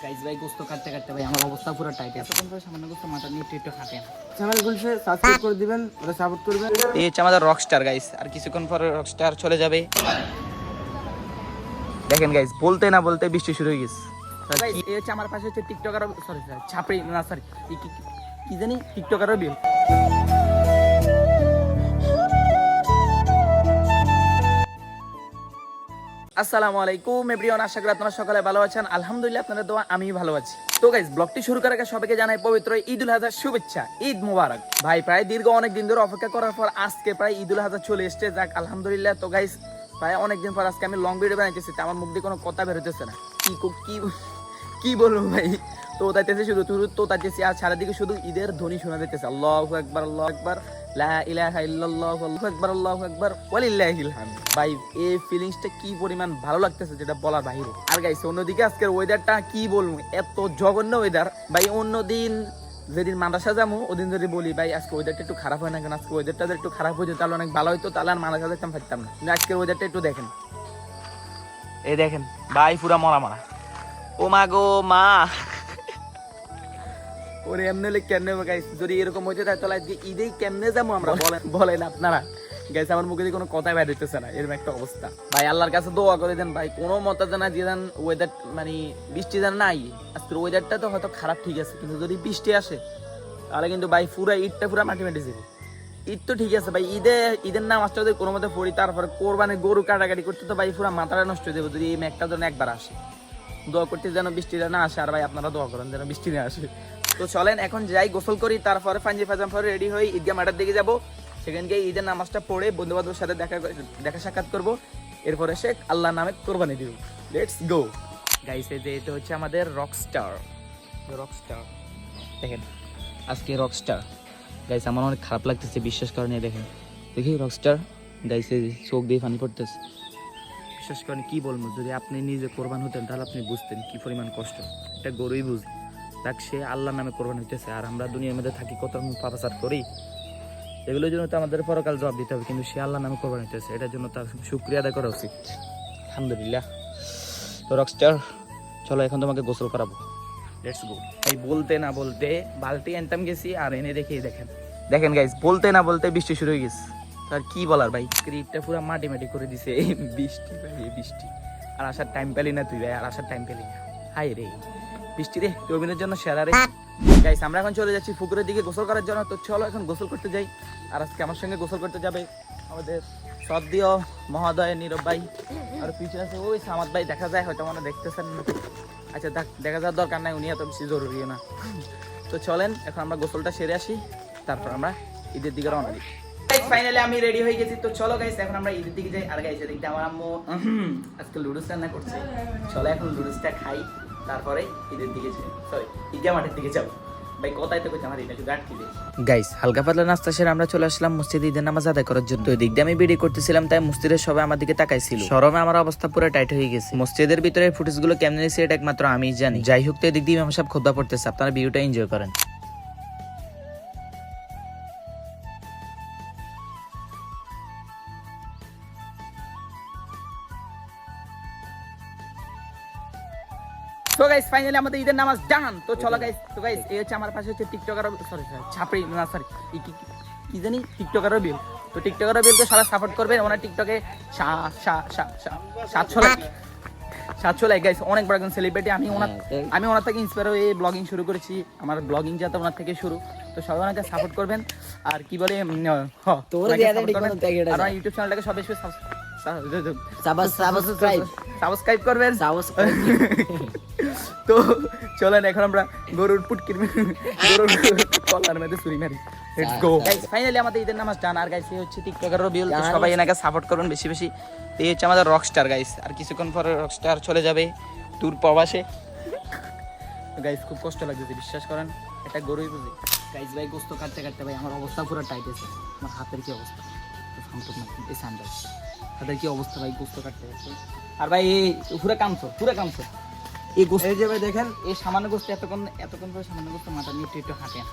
Guys ভাই গোস্ত কাটতে কাটতে ভাই আমার অবস্থা পুরো টাইট আছে। এখন সামান্য গোস্ত মাথা নিয়ে একটু হাঁটে না। চ্যানেলগুলোকে সাবস্ক্রাইব করে দিবেন, ওরা সাপোর্ট করবেন। এই হচ্ছে আমাদের রকস্টার গাইস, আর কিছুক্ষণ পরে রকস্টার চলে যাবে। দেখেন গাইস, বলতে না বলতে বৃষ্টি শুরু হয়ে গেছে। গাইস এই হচ্ছে আমার পাশে হচ্ছে টিকটকার, সরি ছাপড়ি না সরি কি জানি টিকটকারও বিল। আসসালামু আলাইকুম এভরিওয়ান, আশা করি আপনারা সকালে ভালো আছেন। আলহামদুলিল্লাহ আপনাদের দোয়া আমি ভালো আছি। তো গাইস ব্লগটি শুরু করার আগে সবাইকে জানাই পবিত্র ঈদুল আজহার শুভেচ্ছা, ঈদ মোবারক। ভাই প্রায় দীর্ঘ অনেক দিন ধরে অপেক্ষা করার পর আজকে প্রায় ঈদুল আজহা চলে এসেছে, যাক আলহামদুলিল্লাহ। তো গাইস প্রায় অনেকদিন পর আজকে আমি লং ভিডিও বানাইতেছি, আমার মুখ দিয়ে কোনো কথা বের হইতেছে না, কি বলবো ভাই। তো তাইতেছে শুধু তো তাইতেছি, আর সারাদিকে শুধু ঈদের ধ্বনি শোনা যাইতেছে, আল্লাহু আকবার আল্লাহু আকবার, লা ইলাহা ইল্লাল্লাহ, আল্লাহু আকবার আল্লাহু আকবার, ওয়ালিল্লাহিল হামদ। ভাই এই ফিলিংসটা কি পরিমাণ ভালো লাগতেছে যেটা বলার বাইরে। আর গাইস অন্যদিকে আজকের ওয়েদারটা কি বলবো, এত জঘন্য ওয়েদার ভাই। অন্যদিন যেদিন মাদ্রাসা যাবো ওদিন যদি বলি ভাই আজকে ওয়েদারটা একটু খারাপ হয় না, কেন আজকে ওয়েদারটা একটু খারাপ হয়েছে তাহলে অনেক ভালো হইতো, তাহলে আর মাদ্রাসা যেতাম পারতাম না। কিন্তু আজকের ওয়েদারটা একটু দেখেন, এই দেখেন ভাই পুরা মরা। ও মা গো মা, ওরে এমনি কেমনে গাইস, যদি এরকম হইতে থাকে তাহলে আজকে ঈদেই কেমনে যাবো আমরা বলেন আপনারা। গাইস আমার মুখে দিয়ে কোনো কথাই বের হইতেছে না, এরকম একটা অবস্থা। ভাই আল্লাহর কাছে দোয়া করে দেন ভাই, কোনো মতে জানা দিয়ে দেন ওয়েদার, মানে বৃষ্টি যেন নাই। আজকের ওয়েদারটা তো হয়তো খারাপ ঠিক আছে, কিন্তু যদি বৃষ্টি আসে তাহলে কিন্তু ভাই পুরা ঈদটা পুরা মাটি যাবে। ঈদ তো ঠিক আছে ভাই, ঈদের নামাজটা যদি কোনো মতে পড়ি, তারপরে কোরবানি গরু কাটাকাটি করতে তো ভাই পুরা মাথাটা নষ্ট হয়ে যাবে যদি এই মেঘটা যেন একবার আসে। দোয়া করতে যেন বৃষ্টিটা না আসে, আর ভাই আপনারা দোয়া করেন যেন বৃষ্টি না আসে। তো চলেন এখন যাই, গোসল করি, তারপরে ফাঞ্জি ফাজাম পরে রেডি হই, ঈদগাহ মাঠের দিকে যাবো। সেখানে গিয়ে ঈদের নামাজটা পড়ে বন্ধু বান্ধবের সাথে দেখা সাক্ষাৎ করবো, এরপরে সে আল্লাহর নামে কোরবানি দিব। Let's go guys. এই যে এটা হচ্ছে আমাদের রকস্টার দেখেন, আজকে রকস্টার গাইস। আমার অনেক খারাপ লাগতেছে বিশ্বাস করেন, দেখেন দেখি রকস্টার গাইস, চোখ দিয়ে পানি পড়তেছে। বিশ্বাস করেন কি বলবো, যদি আপনি নিজে কোরবান হতেন তাহলে আপনি বুঝতেন কি পরিমাণ কষ্ট। এটা গরুই বুঝ দেখ, সে আল্লাহর নামে কোরবান হইতেছে, আর আমরা দুনিয়ার মধ্যে থাকি কত পাপাচার করি, এগুলোর জন্য তো আমাদের পরকাল জবাব দিতে হবে, কিন্তু সে আল্লাহর নামে কোরবান হইতেছে, এটার জন্য তার শুকরিয়া আদায় করা উচিত। আলহামদুলিল্লাহ। তো রকস্টার চলো এখন তোমাকে গোসল করাবো, লেটস গো। এই বলতে না বলতে বালতি আনতাম গেছি, আর এনে দেখি দেখেন গাইস, বলতে না বলতে বৃষ্টি শুরু হয়ে গেছে। আর কি বলার ভাই, স্ক্রিপ্টটা পুরো মাটি করে দিছে এই বৃষ্টি ভাই, এই বৃষ্টি। আর আসার টাইম পেলি না তুই ভাই, আর আসার টাইম পেলি না। হাই রে বৃষ্টি রে, রবিনের জন্য সেরা রে। গাইস আমরা এখন চলে যাচ্ছি পুকুরের দিকে গোসল করার জন্য। তো চলো এখন গোসল করতে যাই। আর আজকে আমার সঙ্গে গোসল করতে যাবে আমাদের সদ্দিও মহোদয় নীরব ভাই, আর পিছনে আছে ওই সামাদ ভাই, দেখা যায় হয়তো মনে দেখতেছেন। আচ্ছা দেখা যাওয়ার দরকার নাই, উনি এত বেশি জরুরিও না। তো চলেন এখন আমরা গোসলটা সেরে আসি, তারপর আমরা ঈদের দিকে রওনা দিই। ফাইনালি আমি রেডি হয়ে গেছি। তো চলো গাইস এখন আমরা ঈদের দিকে যাই। আর গাইস দেখতে আমার আম্মু আজকে লুডুস রান্না করছে, চলো এখন লুডুসটা খাই, তারপরে ঈদের দিকে যাই, সরি ঈদগাহ মাঠের দিকে যাবো। ভাই কথাই তো কইতে আমার এটা একটু গাট খিদে। গাইস হালকা পাতলা নাস্তা সেরে আমরা চলে আসলাম মসজিদে ঈদের নামাজ আদায় করার জন্য। ওই দিক দিয়ে আমি ভিডিও করতেছিলাম, তাই মসজিদের সবাই আমার দিকে তাকাইছিল। শরমে আমার অবস্থা পুরো টাইট হয়ে গেছে। মসজিদের ভিতরে ফুটেজ গুলো কেমন নিয়েছে এটা একমাত্র আমিই জানি। যাই হোক, তো এদিক দিয়ে ইমাম সাহেব খুতবা পড়তেছে, আপনারা ভিডিওটা এনজয় করেন। তো গাইস ফাইনালি আমাদের ঈদের নামাজ ডান। তো চলো গাইস, এই হচ্ছে আমার পাশে হচ্ছে টিকটকার, সরি ছাপড়ি না সরি কি জানি টিকটকারও বিল। তো টিকটকারও বিলকে সবাই সাপোর্ট করবেন, ওনার টিকটকে 700 লাইক গাইস, অনেক বড় একজন সেলিব্রিটি। আমি ওনার থেকে ইন্সপায়ার হয়ে ব্লগিং শুরু করেছি, আমার ব্লগিং যাতে ওনার থেকে শুরু। তো সবাই ওনাকে সাপোর্ট করবেন, আর কি বলে আমার ইউটিউব চ্যানেলটাকে সবাই সাবস্ক্রাইব করবেন। তো চলেন এখন আমরা গরুর পুটকির কলার মধ্যে ছুরি মারি। লেটস গো গাইস, ফাইনালি আমাদের ঈদের নামাজ ডান। আর গাইস এই হচ্ছে টিকটকার রবিউল, তো সবাই এনাকে সাপোর্ট করুন বেশি বেশি। এই হচ্ছে আমাদের রকস্টার গাইস, আর কিছুক্ষণ পরে রকস্টার চলে যাবে দূর প্রবাসে। গাইস খুব কষ্ট লাগতেছে বিশ্বাস করেন, এটা গরুই বুঝি। গাইস ভাই গোস্ত কাটতে কাটতে ভাই আমার অবস্থা পুরো টাইট আছে। আমার হাতের কি অবস্থা, এই সান্ডাল হাতের কি অবস্থা ভাই গোস্ত কাটতে কাটতে। আর ভাই এই পুরো কামছো এই গোস্ত, এই যে ভাই দেখেন এই সামান্য গোস্ত এতক্ষণ পরে সামান্য গোস্ত মাথা নিয়ে একটু হাঁটে না।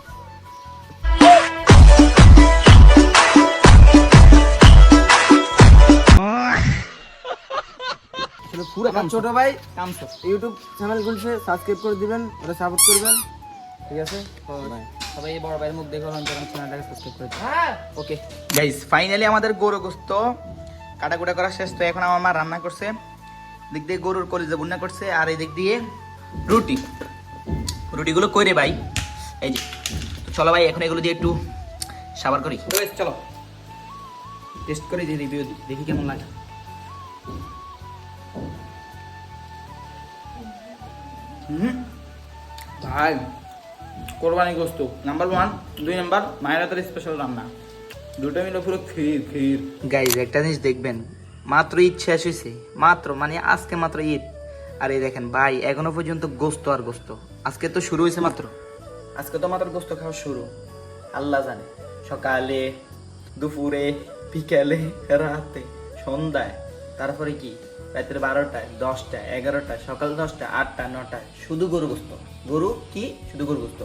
পুরো আমার ছোট ভাই কামছো ইউটিউব চ্যানেল খুলছে, সাবস্ক্রাইব করে দিবেন, ওরা সাপোর্ট করবেন। ঠিক আছে, Bye. সবাই এই বড় ভাইয়ের মুখ দেখে চ্যানেলটাকে সাবস্ক্রাইব করে দিন। ওকে গাইস, ফাইনালি আমাদের গরু গোস্ত কাটাকুটা করা শেষ। তো এখন আমার মা রান্না করছে, দিক দিয়ে গরুর কলিজা ভুন্না করছে, আর এই দিক দিয়ে রুটিগুলো কইরে ভাই, এই যে। তো চলো ভাই, এখন এগুলো দিয়ে একটু সাবার করি। তো guys, চলো টেস্ট করে দিয়ে রিভিউ দেখি কেমন লাগে। ভাই কোরবানি গোস্ত নাম্বার 1, 2 নাম্বার মায়ের হাতের স্পেশাল রান্না, দুটো মিলে পুরো ক্ষীর। গাইজ একটা জিনিস দেখবেন, মাত্র ঈদ শেষ হয়েছে, মানে আজকে মাত্র ঈদ, আর এই দেখেন ভাই এখনো পর্যন্ত গোস্ত আর গোস্ত। আজকে তো শুরু হয়েছে মাত্র, আজকে তো মাত্র গোস্ত খাওয়া শুরু। আল্লাহ জানে সকালে, দুপুরে, বিকালে, রাতে, সন্ধ্যায়, তারপরে কি রাতের 12টায়, 10টায়, 11টায়, সকাল 10টায়, 8টায়, 9টায়, শুধু গরু গোস্ত। গরু কি শুধু গরু গোস্ত,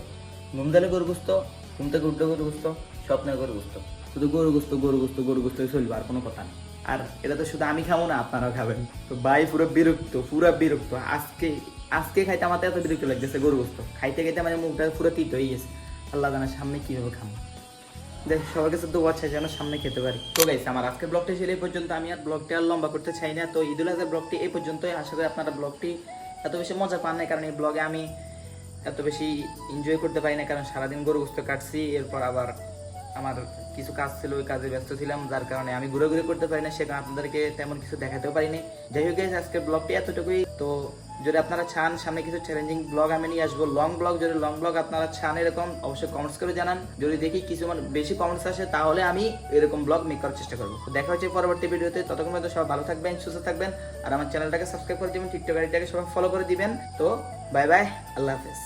ঘুম দিলে গরু গোস্ত, ঘুম থেকে উঠলে গরু গোস্ত, স্বপ্নে গরু গোস্ত, শুধু গরু গোস্ত গরু গোস্ত গরু গোস্ত চলবে, আর কোনো কথা নেই। আর এটা তো শুধু আমি খাবো না, আপনারাও খাবেন। তো ভাই পুরো বিরক্ত। আজকে খাইতে আমার এত বিরক্ত লাগতেছে, গরু গোস্ত খাইতে খাইতে আমার মুখটা পুরো তিত হয়ে গেছে। আল্লাহ জানে সামনে কিভাবে খাবো। দেখ সবার কাছে তো আছে যেন সামনে খেতে পারি। তো গাইস, আমার আজকের ব্লগটা ছিল এই পর্যন্ত। আমি আর ব্লগটা আর লম্বা করতে চাই না। তো ঈদুল আজহার ব্লগটি এই পর্যন্তই। আশা করি আপনারা ব্লগটি এত বেশি মজা পান না, কারণ এই ব্লগে আমি এত বেশি এনজয় করতে পারি না, কারণ সারাদিন গরু গোস্ত কাটছি, এরপর আবার আমার কিছু কাজ ছিল, ওই কাজে ব্যস্ত ছিলাম, যার কারণে আমি ঘুরে করতে পারি না, সেখানে আপনাদেরকে তেমন কিছু দেখাতেও পারিনি। যাই হোক গাইস, আজকের ব্লগটি এতটুকুই। তো যদি আপনারা চান সামনে কিছু চ্যালেঞ্জিং ব্লগ আমি নিয়ে আসবো, লং ব্লগ আপনারা চান এরকম, অবশ্যই কমেন্টস করে জানান। যদি দেখি কিছু বেশি কমেন্টস আসে, তাহলে আমি এরকম ব্লগ মেক করার চেষ্টা করবো। তো দেখা হচ্ছে পরবর্তী ভিডিওতে। ততক্ষণ পর্যন্ত সবাই ভালো থাকবেন, সুস্থ থাকবেন, আর আমার চ্যানেলটাকে সাবস্ক্রাইব করে দিবেন, টিকটক আইডিটাকে সবাই ফলো করে দিবেন। তো বাই বাই, আল্লাহ হাফেজ।